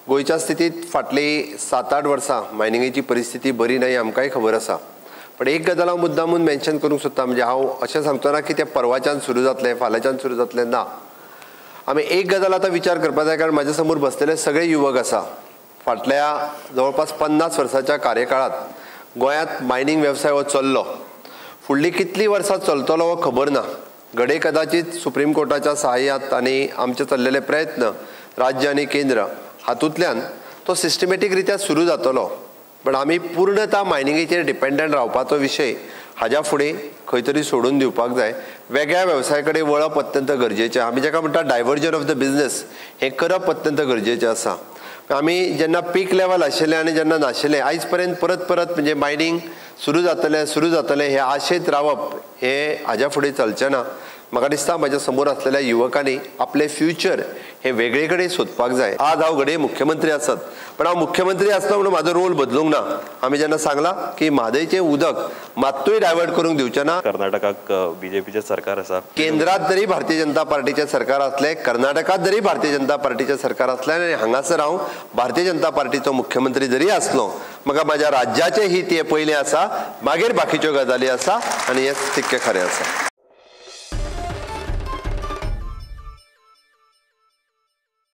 गोयच्या स्थितीत फाटली 7-8 वर्सां मायनिंगेची परिस्थिती बरी नाही आमकांय खबर आसा। पण एक गजाल हांव मुद्दामून मेन्शन करूंक सोदता, म्हणजे हांव अशें सांगतो ना की ते परवाच्यान सुरू जातलें फाल्यांच्यान सुरू जातलें ना। आमी एक गजाल आतां विचार करपाक जाय, कारण म्हाज्या समोर बसलेले सगळे युवक आसा। फाटल्या जवळपास 50 वर्सांच्या कार्यकाळात गोंयांत मायनिंग वेवसाय हो चल्लो। फुडलीं कितलीं वर्सां चलतलो हो खबर ना। घडये कदाचित सुप्रीम कोर्टाच्या सहाय्यात आनी आमचे चल्लेले प्रयत्न राज्य आनी केंद्र हातूंतल्यान तो सिस्टमॅटीक रित्या सुरू जातलो। पण आमी पूर्णता मायनिंगेचेर डिपेंडंट रावपाचो विशय हाज्या फुडें खंय तरी सोडून दिवपाक जाय। वेगळ्या वेवसाया कडेन वळप अत्यंत गरजेचें। आमी जाका म्हणटा डायवर्जन ऑफ द बिझनेस हें करप अत्यंत गरजेचें आसा। आमी जेन्ना पीक लेवल आशिल्लें आनी जेन्ना नाशिल्लें, आयज पर्यंत परत म्हणजे मायनिंग सुरू जातलें हे आशेंत रावप हें हाज्या फुडें चलचें ना। म्हाका दिसता म्हाज्या समोर आसलेल्या युवकांनी आपले फ्युचर हे वेगळे कडेन सोदपाक जाय। आज हांव घडये मुख्यमंत्री आसत, पण हांव मुख्यमंत्री आसलो म्हणून म्हाजो रोल बदलूंक ना। आमी जेन्ना सांगलां की म्हादयचें उदक मात्तूय डायवर्ट करूंक दिवचें ना। कर्नाटकाक बीजेपीचें सरकार आसा, केंद्रात जरी भारतीय जनता पार्टीचें सरकार आसलें, कर्नाटकात जरी भारतीय जनता पार्टीचें सरकार आसलें आनी हांगासर हांव भारतीय जनता पार्टीचो मुख्यमंत्री जरी आसलो, म्हाका म्हाज्या राज्याचें हित हें पयलें आसा, मागीर बाकीच्यो गजाली आसा आनी हें तितकें खरें आसा।